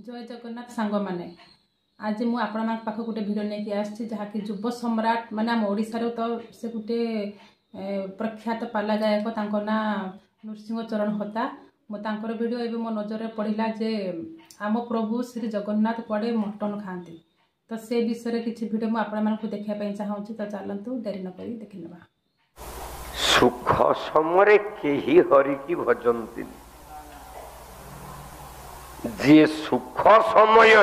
जय जगन्नाथ सांग मैंने आज मुझे आपण पाख गोटे भिड नहीं आसी जहाँकि युव सम्राट माने आम ओडिशार तो से गोटे प्रख्यात पाला गायक ना नृसिंह चरण होता मोर भिड ए मो नजर पड़ा जे आम प्रभु श्री जगन्नाथ कुआड़े मटन खाती तो से विषय किसी भिड मुझे देखापी चाहूँगी तो चलतु देरी नक देखी ना सुख समय केही हरिकी भजंती जी सुख समय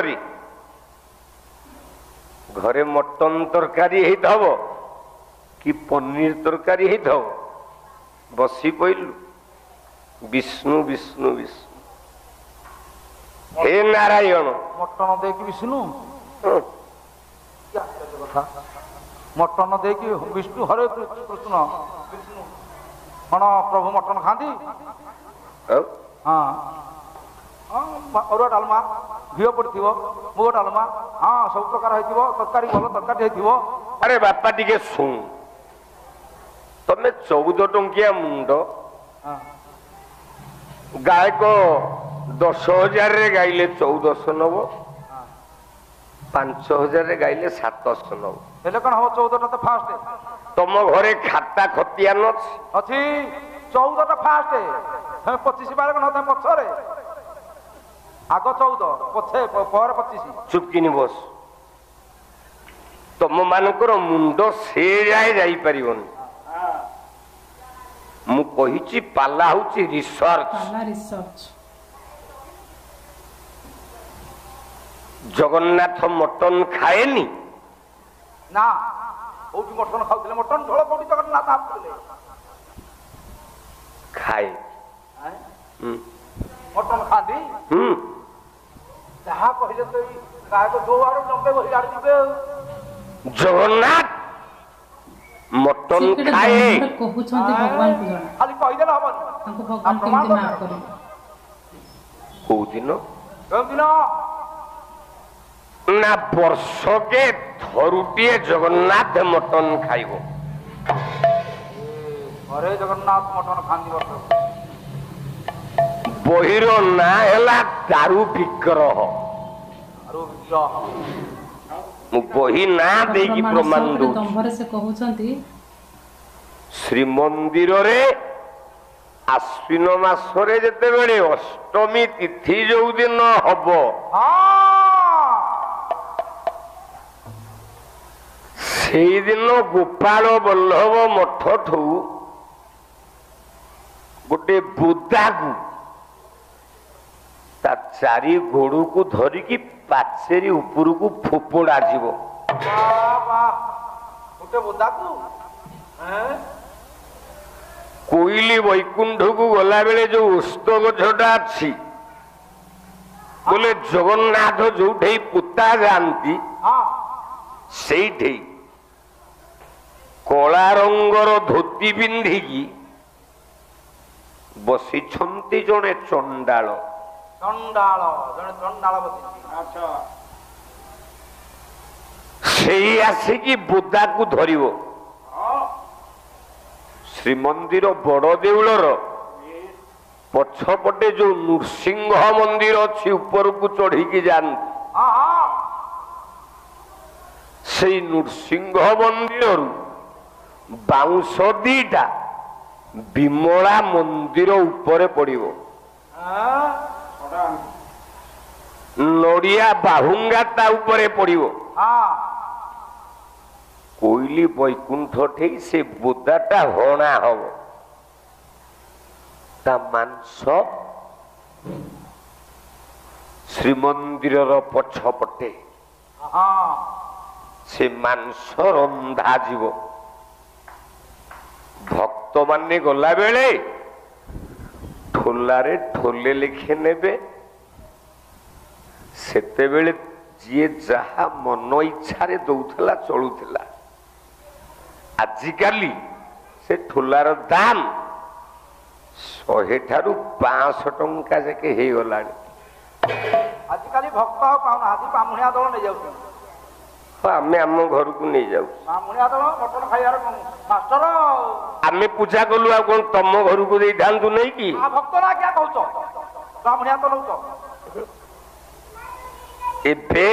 घरे मटन तरकारी कि पनीर तरकारी बसी पइलु विष्णु विष्णु विष्णु हे नारायण मटन दे कि विष्णु मटन दे कि विष्णु हरे कृष्ण विष्णु कौन प्रभु मटन खाती हाँ अरुआ डालमा घी पड़ती मुग डालमा हाँ सब प्रकार तरकारी भल तरकारी अरे बापा टिके शुण तमे 14 टंकिया मुंड गायक 10,000 रे गाइले 1400 नब 5,000 रे गाइले 700 नब हेले कौन हम 14टा तो फास्ट तुम घरे खाता खतियान अच्छी 14टा फास्ट 25 बार कौन होता पछरे आग 14 पछे पर 25 चुपकिनी बस तुम मानकर मुंड से जाए जाई परिबन मु कहिची पाला होची रिसर्च जगन्नाथ मटन खाएनी ना ओटी मटन खाउतले मटन झोल कोटी जगन्नाथ आपले खाए मटन खादी जहाँ कहले तो गाय को 2 आड़ लंबे बही आड़ दिबे जगन्नाथ मटन खाए कहउछंती भगवान को जणा खाली कहि देला हबन हमको भगवान केमती माफ करे को दिन दिन ना वर्ष के थरुटिए जगन्नाथ मटन खाइबो अरे जगन्नाथ मटन खांदी वर्ष बहिर ना है दारू विग्रह बही ना देकी प्रमाण दंभरे से कहउछंती श्रीमंदिर रे आश्विन मासरे जते बेले अष्टमी तिथि जो दिन हबो सेई दिन गोपाल बल्लभ मठ ठू गोटे बुदा को ता चारि गोड़ को धरिकी पाचेरी ऊपर को फोपड़ा जीवो कोइली वैकुंठ को गला बेले जो उस्त गछटा अच्छी बोले जगन्नाथ जो पुता जाती से कला रंगर धोती पिंधिकी बसी जड़े चंडाल चंडाल जने चंडाल बसी अच्छा सेई आसिकी बुदा को धरिबो श्रीमंदिर बड़ देउलर पछपटे जो नृसिंह मंदिर अच्छी ऊपर को चढ़ी की जान से नृसिंह मंदिर बाउंश दीटा विमला मंदिर ऊपर पड़िबो नड़िया बाहुंगा ता ऊपर पड़िबो कोइली वैकुंठ ठे से बुदाटा हणा हम ता मांस श्रीमंदिर पछपटे से मांस रंधा जीव भक्त माने गला बेले ठोलारे ठोले लिखे नेबे सेते बेले जी जहा मन इच्छा रे दौथला चलुथला आजिकाली से ठोलार दाम 100 ठारू 500 टंका जाके हे गलानी आजिकाली भक्त पाउना आदि पामुनिया दल नै जाउ आमे आम घर को नहीं जाऊ पामुनिया दल मटन खाइयार मास्टर आमे पूजा कलु आ कोन तम घर को दे धांतु नहीं की भक्त ना क्या कहउछ पामुनिया तो नउछ ଏବେ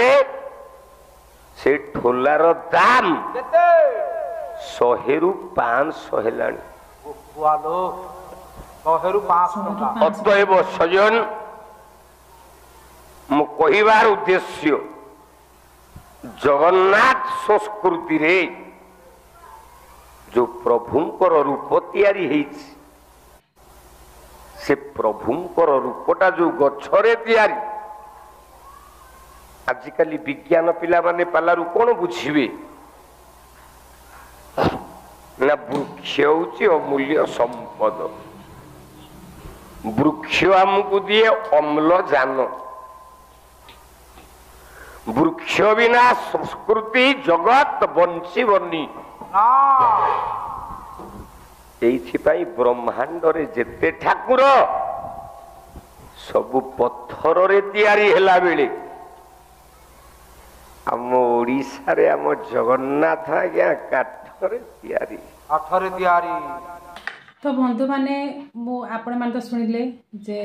ସେ ଠୋଲାର ଦାମ କେତେ 100ରୁ 500 ହେଲାଣି। କୁଆଲୋ 100ରୁ 500 ଟଙ୍କା। ଅତଏବ ସଜନ ମୁଁ କହିବାର ଉଦ୍ଦେଶ୍ୟ ଜଗନ୍ନାଥ ସଂସ୍କୃତିରେ ଯୋଉ ପ୍ରଭୁଙ୍କର ରୂପ ତିଆରି ହେଇଛି ସେ ପ୍ରଭୁଙ୍କର ରୂପଟା ଯୋଉ ଗଛରେ ତିଆରି। ଆଜିକାଲି ବିଜ୍ଞାନ ପିଲାମାନେ ପାଲାରୁ କଣ ବୁଝିବେ ନା ବୃକ୍ଷ ହଉଛି ଅମୂଲ୍ୟ ସମ୍ପଦ। ବୃକ୍ଷ ଆମକୁ ଦିଏ ଅମ୍ଳଜାନ। ବୃକ୍ଷ ବିନା ସଂସ୍କୃତି ଜଗତ ବଞ୍ଚିବନି। এইଥିପାଇଁ ବ୍ରହ୍ମାଣ୍ଡରେ ଯେତେ ଠାକୁର ସବୁ ପଥରରେ ତିଆରି ହେଲା ବେଳେ ଆମ ଓଡ଼ିଶାରେ ଆମ ଜଗନ୍ନାଥ ଆଜ୍ଞା କାଠରେ ତିଆରି। କାଠରେ ତିଆରି। ତ ବନ୍ଧୁମାନେ ମୁଁ ଆପଣମାନେ ତ ଶୁଣିଲେ ଯେ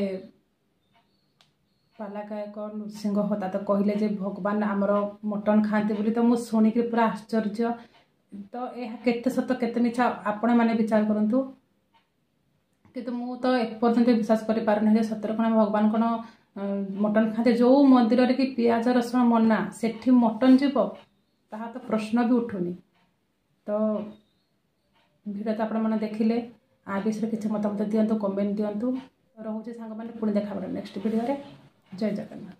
ପାଲା ଗାୟକ ନୃସିଂହ ହୋତା ତ କହିଲେ ଯେ ଭଗବାନ ଆମର ମଟନ ଖାଆନ୍ତି ବୋଲି। ତ ମୁଁ ଶୁଣିକି ପୁରା ଆଶ୍ଚର୍ଯ୍ୟ। ତ ଏହା କେତେ ସତ କେତେ ମିଛ ଆପଣମାନେ ବିଚାର କରନ୍ତୁ। କିନ୍ତୁ ମୁଁ ତ ଏପର୍ଯ୍ୟନ୍ତ ବିଶ୍ୱାସ କରିପାରୁନାହିଁ ଯେ ସତରେ କ'ଣ ଭଗବାନ କ'ଣ ମଟନ ଖାଆନ୍ତି। ଯେଉଁ ମନ୍ଦିରରେ କି ପିଆଜ ରସୁଣ ମନା ସେଠି ମଟନ ଯିବ ତାହା ତ ପ୍ରଶ୍ନ ବି ଉଠୁନି। ତ ଭିଡ଼ିଓ ତ ଆପଣମାନେ ଦେଖିଲେ। ଆ ବିଷୟରେ କିଛି ମତାମତ ଦିଅନ୍ତୁ, କମେଣ୍ଟ ଦିଅନ୍ତୁ। ରହୁଛି ସାଙ୍ଗମାନେ, ପୁଣି ଦେଖା ନେକ୍ସଟ ଭିଡ଼ିଓରେ। ଜୟ ଜଗନ୍ନାଥ।